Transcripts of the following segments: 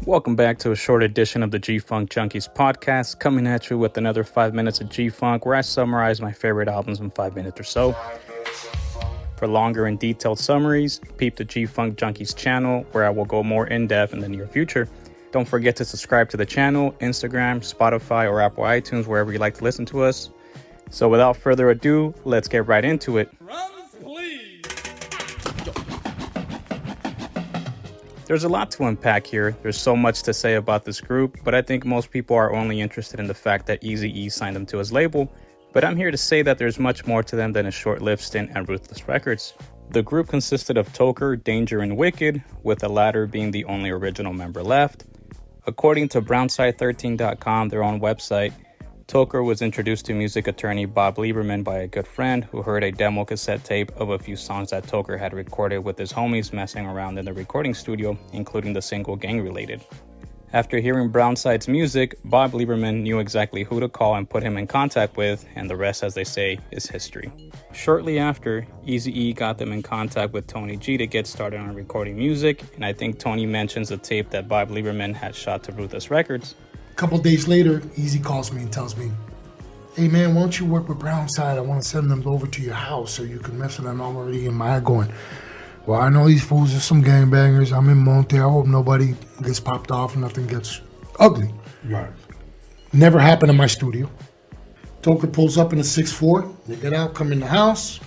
Welcome back to a short edition of the G-Funk Junkies podcast, coming at you with another 5 minutes of G-Funk, where I summarize my favorite albums in 5 minutes or so. For longer and detailed summaries, peep the G-Funk Junkies channel, where I will go more in-depth in the near future. Don't forget to subscribe to the channel, Instagram, Spotify, or Apple iTunes, wherever you like to listen to us. So without further ado, let's get right into it. There's a lot to unpack here. There's so much to say about this group, but I think most people are only interested in the fact that Eazy-E signed them to his label. But I'm here to say that there's much more to them than a short-lived stint at Ruthless Records. The group consisted of Toker, Danger, and Wicked, with the latter being the only original member left. According to Brownside13.com, their own website, Toker was introduced to music attorney Bob Lieberman by a good friend who heard a demo cassette tape of a few songs that Toker had recorded with his homies messing around in the recording studio, including the single Gang Related. After hearing Brownside's music, Bob Lieberman knew exactly who to call and put him in contact with, and the rest, as they say, is history. Shortly after, Eazy-E got them in contact with Tony G to get started on recording music, and I think Tony mentions the tape that Bob Lieberman had shot to Ruthless Records. A couple days later, Eazy calls me and tells me, "Hey man, why don't you work with Brownside? I want to send them over to your house so you can mess with them." I'm already in my head going, well, I know these fools are some gangbangers. I'm in Monte. I hope nobody gets popped off. Nothing gets ugly. Right. Never happened in my studio. Toker pulls up in a 6'4". They get out, come in the house.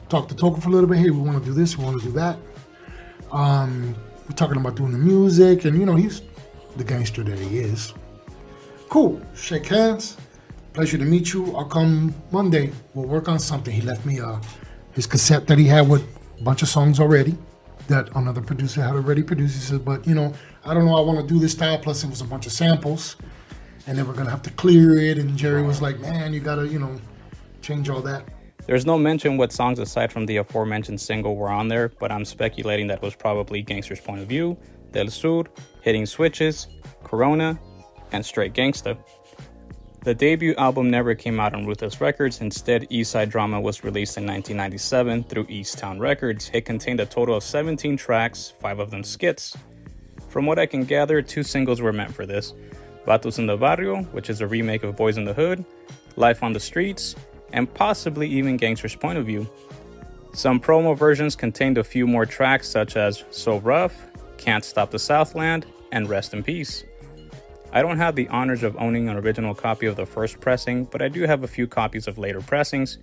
Talk to Toker for a little bit. Hey, we want to do this. We want to do that. We're talking about doing the music. And, you know, he's the gangster that he is. Cool. Shake hands. Pleasure to meet you. I'll come Monday. We'll work on something. He left me his cassette that he had with a bunch of songs already that another producer had already produced. He said, but, you know, I don't know, I want to do this style. Plus, it was a bunch of samples. And then we're going to have to clear it. And Jerry was like, man, you got to, you know, change all that. There's no mention what songs aside from the aforementioned single were on there, but I'm speculating that it was probably Gangster's Point of View, Del Sur, Hitting Switches, Corona, and Straight Gangsta. The debut album never came out on Ruthless Records. Instead, Eastside Drama was released in 1997 through Easttown Records. It contained a total of 17 tracks, 5 of them skits. From what I can gather, 2 singles were meant for this: Vatos in the Barrio, which is a remake of Boys in the Hood, Life on the Streets, and possibly even Gangster's Point of View. Some promo versions contained a few more tracks such as So Rough, Can't Stop the Southland, and Rest in Peace. I don't have the honors of owning an original copy of the first pressing, but I do have a few copies of later pressings.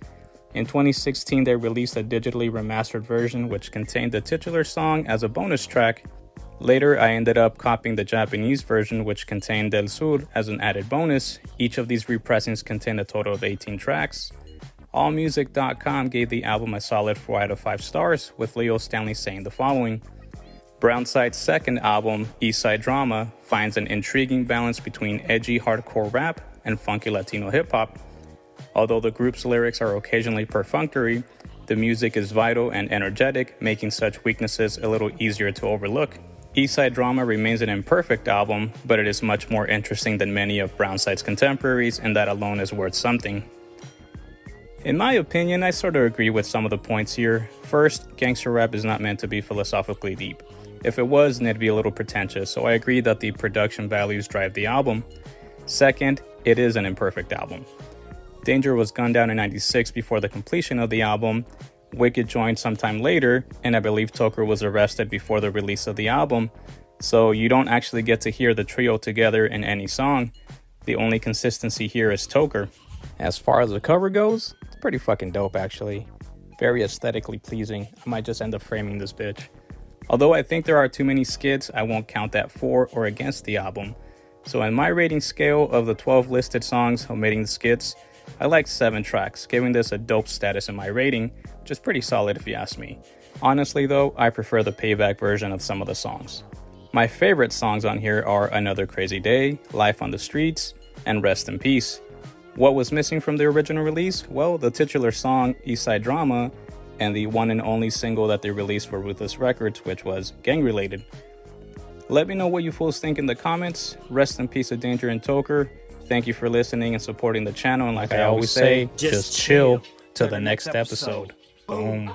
In 2016, they released a digitally remastered version which contained the titular song as a bonus track. Later, I ended up copying the Japanese version, which contained Del Sur as an added bonus. Each of these repressings contained a total of 18 tracks. AllMusic.com gave the album a solid 4 out of 5 stars, with Leo Stanley saying the following: Brownside's second album, Eastside Drama, finds an intriguing balance between edgy hardcore rap and funky Latino hip-hop. Although the group's lyrics are occasionally perfunctory, the music is vital and energetic, making such weaknesses a little easier to overlook. Eastside Drama remains an imperfect album, but it is much more interesting than many of Brownside's contemporaries, and that alone is worth something. In my opinion, I sort of agree with some of the points here. First, gangster rap is not meant to be philosophically deep. If it was, then it'd be a little pretentious, so I agree that the production values drive the album. Second, it is an imperfect album. Danger was gunned down in '96 before the completion of the album. Wicked joined sometime later, and I believe Toker was arrested before the release of the album, so you don't actually get to hear the trio together in any song. The only consistency here is Toker. As far as the cover goes, it's pretty fucking dope actually. Very aesthetically pleasing. I might just end up framing this bitch. Although I think there are too many skits, I won't count that for or against the album. So in my rating scale of the 12 listed songs, omitting the skits, I like 7 tracks, giving this a dope status in my rating, which is pretty solid if you ask me. Honestly though, I prefer the payback version of some of the songs. My favorite songs on here are Another Crazy Day, Life on the Streets, and Rest in Peace. What was missing from the original release? Well, the titular song, Eastside Drama, and the one and only single that they released for Ruthless Records, which was Gang Related. Let me know what you fools think in the comments. Rest in peace of Danger and Toker. Thank you for listening and supporting the channel, and like I always say, just chill till the next episode. Boom.